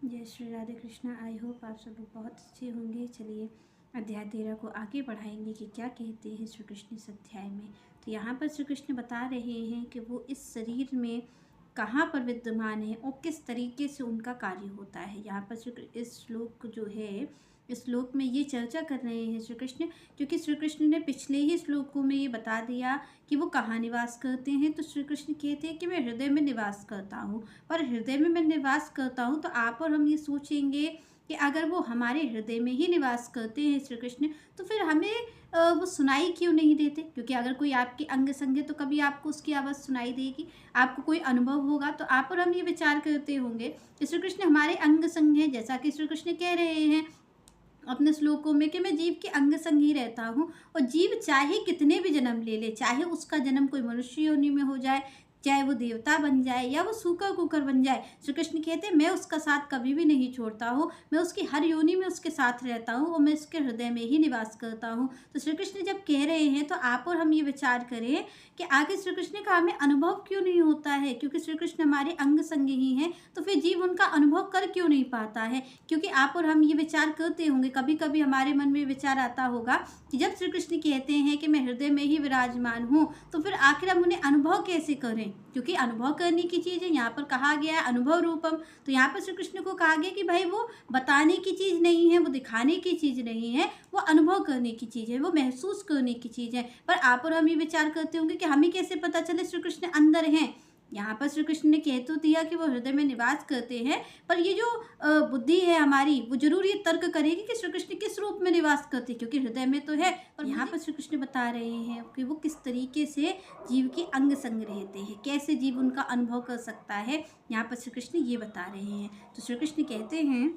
जय Shri Radhe Krishna. I hope आप सब लोग बहुत अच्छे होंगे। चलिए अध्याय 13 को आगे बढ़ाएंगे कि क्या कहते हैं श्री कृष्ण इस अध्याय में। तो यहाँ पर श्री कृष्ण बता रहे हैं कि वो इस शरीर में कहाँ पर विद्यमान है और किस तरीके से उनका कार्य होता है। यहाँ पर इस श्लोक जो है, इस श्लोक में ये चर्चा कर रहे हैं श्री कृष्ण, क्योंकि श्री कृष्ण ने पिछले ही श्लोकों में ये बता दिया कि वो कहाँ निवास करते हैं। तो श्री कृष्ण कहते हैं कि मैं हृदय में निवास करता हूँ। पर हृदय में मैं निवास करता हूँ तो आप और हम ये सोचेंगे कि अगर वो हमारे हृदय में ही निवास करते हैं श्री कृष्ण, तो फिर हमें वो सुनाई क्यों नहीं देते? क्योंकि अगर कोई आपके अंग संग है तो कभी आपको उसकी आवाज़ सुनाई देगी, आपको कोई अनुभव होगा। तो आप और हम ये विचार करते होंगे कि श्री कृष्ण हमारे अंग संग है, जैसा कि श्री कृष्ण कह रहे हैं अपने श्लोकों में कि मैं जीव के अंग संग ही रहता हूँ। और जीव चाहे कितने भी जन्म ले ले, चाहे उसका जन्म कोई मनुष्य योनि में हो जाए, चाहे वो देवता बन जाए या वो सूकर कुकर बन जाए, श्री कृष्ण कहते हैं मैं उसका साथ कभी भी नहीं छोड़ता हूँ। मैं उसकी हर योनि में उसके साथ रहता हूँ और मैं उसके हृदय में ही निवास करता हूँ। तो श्री कृष्ण जब कह रहे हैं तो आप और हम ये विचार करें कि आगे श्री कृष्ण का हमें अनुभव क्यों नहीं होता है? क्योंकि श्री कृष्ण हमारे अंग संग ही हैं, तो फिर जीव उनका अनुभव कर क्यों नहीं पाता है? क्योंकि आप और हम ये विचार करते होंगे, कभी कभी हमारे मन में विचार आता होगा कि जब श्री कृष्ण कहते हैं कि मैं हृदय में ही विराजमान हूँ, तो फिर आखिर हम उन्हें अनुभव कैसे करें? क्योंकि अनुभव करने की चीज़ है, यहाँ पर कहा गया है अनुभव रूपम। तो यहाँ पर श्री कृष्ण को कहा गया कि भाई वो बताने की चीज़ नहीं है, वो दिखाने की चीज़ नहीं है, वो अनुभव करने की चीज़ है, वो महसूस करने की चीज़ है। पर आप और हम ये विचार करते होंगे कि हमें कैसे पता चले श्री कृष्ण अंदर हैं। यहाँ पर श्री कृष्ण ने कह तो दिया कि वो हृदय में निवास करते हैं, पर ये जो बुद्धि है हमारी, वो जरूर ये तर्क करेगी कि श्री कृष्ण किस रूप में निवास करते हैं, क्योंकि हृदय में तो है। और यहाँ पर श्री कृष्ण बता रहे हैं कि वो किस तरीके से जीव के अंग संग रहते हैं, कैसे जीव उनका अनुभव कर सकता है। यहाँ पर श्री कृष्ण ये बता रहे हैं। तो श्री कृष्ण कहते हैं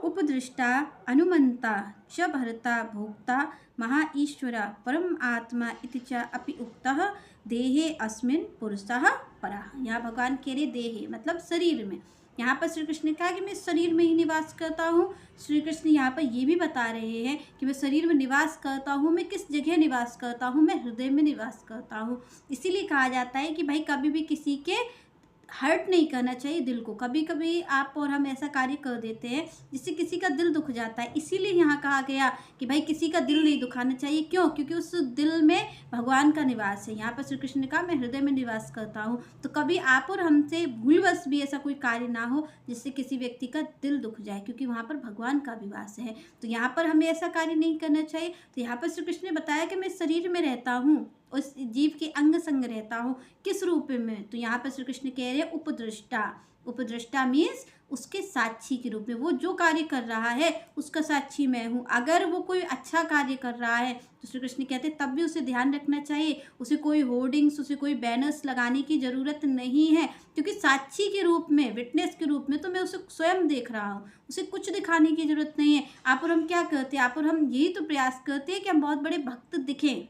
उपदृष्टा अनुमंता च भर्ता भोक्ता महा ईश्वरा परम आत्मा इति च अपि उक्तः देहे अस्मिन् पुरुषः परः। यहाँ भगवान कह रहे देहे मतलब शरीर में। यहाँ पर श्री कृष्ण ने कहा कि मैं शरीर में ही निवास करता हूँ। श्री कृष्ण यहाँ पर ये भी बता रहे हैं कि मैं शरीर में निवास करता हूँ। मैं किस जगह निवास करता हूँ? मैं हृदय में निवास करता हूँ। इसीलिए कहा जाता है कि भाई कभी भी किसी के हर्ट नहीं करना चाहिए दिल को। कभी कभी आप और हम ऐसा कार्य कर देते हैं जिससे किसी का दिल दुख जाता है। इसीलिए यहाँ कहा गया कि भाई किसी का दिल नहीं दुखाना चाहिए। क्यों? क्योंकि उस दिल में भगवान का निवास है। यहाँ पर श्री कृष्ण ने कहा मैं हृदय में निवास करता हूँ। तो कभी आप और हमसे भूलवश भी ऐसा कोई कार्य ना हो जिससे किसी व्यक्ति का दिल दुख जाए, क्योंकि वहाँ पर भगवान का निवास है। तो यहाँ पर हमें ऐसा कार्य नहीं करना चाहिए। तो यहाँ पर श्री कृष्ण ने बताया कि मैं शरीर में रहता हूँ, उस जीव के अंग संग रहता हूँ। किस रूप में? तो यहाँ पर श्री कृष्ण कह रहे हैं उपदृष्टा। उपदृष्टा मीन्स उसके साक्षी के रूप में। वो जो कार्य कर रहा है उसका साक्षी मैं हूँ। अगर वो कोई अच्छा कार्य कर रहा है तो श्री कृष्ण कहते हैं तब भी उसे ध्यान रखना चाहिए। उसे कोई होर्डिंग्स, उसे कोई बैनर्स लगाने की ज़रूरत नहीं है, क्योंकि साक्षी के रूप में, विटनेस के रूप में तो मैं उसे स्वयं देख रहा हूँ। उसे कुछ दिखाने की ज़रूरत नहीं है। आप और हम क्या करते हैं? आप और हम यही तो प्रयास करते हैं कि हम बहुत बड़े भक्त दिखें,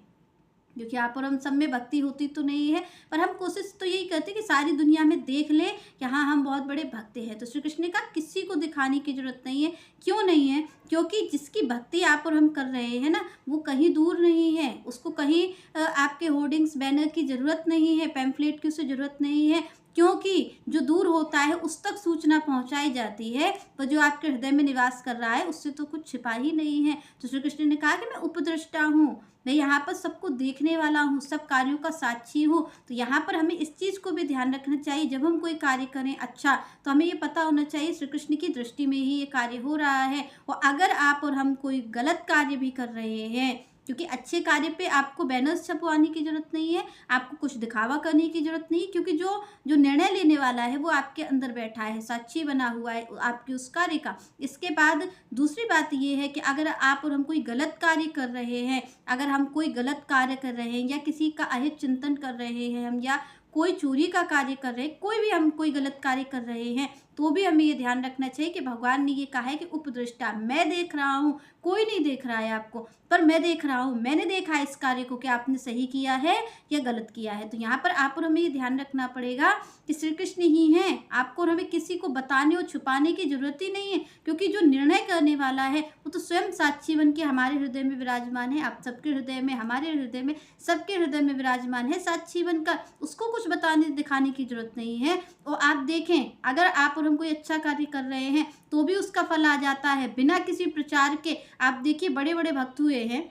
क्योंकि आप और हम सब में भक्ति होती तो नहीं है, पर हम कोशिश तो यही करते हैं कि सारी दुनिया में देख ले कि हाँ हम बहुत बड़े भक्त हैं। तो श्री कृष्ण ने कहा किसी को दिखाने की जरूरत नहीं है। क्यों नहीं है? क्योंकि जिसकी भक्ति आप और हम कर रहे हैं ना, वो कहीं दूर नहीं है। उसको कहीं आपके होर्डिंग्स, बैनर की ज़रूरत नहीं है, पैम्फलेट की उसे ज़रूरत नहीं है, क्योंकि जो दूर होता है उस तक सूचना पहुंचाई जाती है। पर जो आपके हृदय में निवास कर रहा है उससे तो कुछ छिपा ही नहीं है। तो श्री कृष्ण ने कहा कि मैं उपदृष्टा हूँ, मैं यहाँ पर सबको देखने वाला हूँ, सब कार्यों का साक्षी हूँ। तो यहाँ पर हमें इस चीज़ को भी ध्यान रखना चाहिए, जब हम कोई कार्य करें अच्छा, तो हमें ये पता होना चाहिए श्री कृष्ण की दृष्टि में ही ये कार्य हो रहा है। और अगर आप और हम कोई गलत कार्य भी कर रहे हैं, क्योंकि अच्छे कार्य पे आपको बैनर्स छपवाने की ज़रूरत नहीं है, आपको कुछ दिखावा करने की ज़रूरत नहीं, क्योंकि जो जो निर्णय लेने वाला है वो आपके अंदर बैठा है, साक्षी बना हुआ है आपके उस कार्य का। इसके बाद दूसरी बात ये है कि अगर आप और हम कोई गलत कार्य कर रहे हैं, अगर हम कोई गलत कार्य कर रहे हैं या किसी का अहित चिंतन कर रहे हैं हम, या कोई चोरी का कार्य कर रहे हैं, कोई भी हम कोई गलत कार्य कर रहे हैं, तो भी हमें ये ध्यान रखना चाहिए कि भगवान ने ये कहा है कि उपदृष्टा, मैं देख रहा हूँ, कोई नहीं देख रहा है आपको, पर मैं देख रहा हूँ। मैंने देखा है इस कार्य को कि आपने सही किया है या गलत किया है। तो यहाँ पर आप और हमें ये ध्यान रखना पड़ेगा कि श्री कृष्ण ही हैं। आपको और हमें किसी को बताने और छुपाने की जरूरत ही नहीं है, क्योंकि जो निर्णय करने वाला है वो तो स्वयं साक्षी बन के हमारे हृदय में विराजमान है। आप सबके हृदय में, हमारे हृदय में, सबके हृदय में विराजमान है साक्षी बनकर। उसको कुछ बताने दिखाने की जरूरत नहीं है। और आप देखें, अगर आप और हम कोई अच्छा कार्य कर रहे हैं तो भी उसका फल आ जाता है बिना किसी प्रचार के। आप देखिए बड़े बड़े भक्त हुए हैं,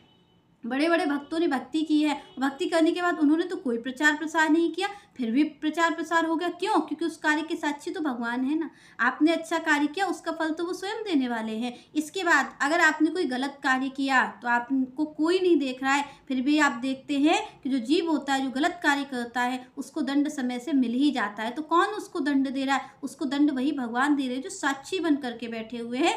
बड़े बड़े भक्तों ने भक्ति की है, भक्ति करने के बाद उन्होंने तो कोई प्रचार प्रसार नहीं किया, फिर भी प्रचार प्रसार हो गया। क्यों? क्योंकि उस कार्य के साक्षी तो भगवान है ना। आपने अच्छा कार्य किया, उसका फल तो वो स्वयं देने वाले हैं। इसके बाद अगर आपने कोई गलत कार्य किया तो आपको कोई नहीं देख रहा है, फिर भी आप देखते हैं कि जो जीव होता है, जो गलत कार्य करता है, उसको दंड समय से मिल ही जाता है। तो कौन उसको दंड दे रहा है? उसको दंड वही भगवान दे रहे हैं जो साक्षी बन करके बैठे हुए हैं।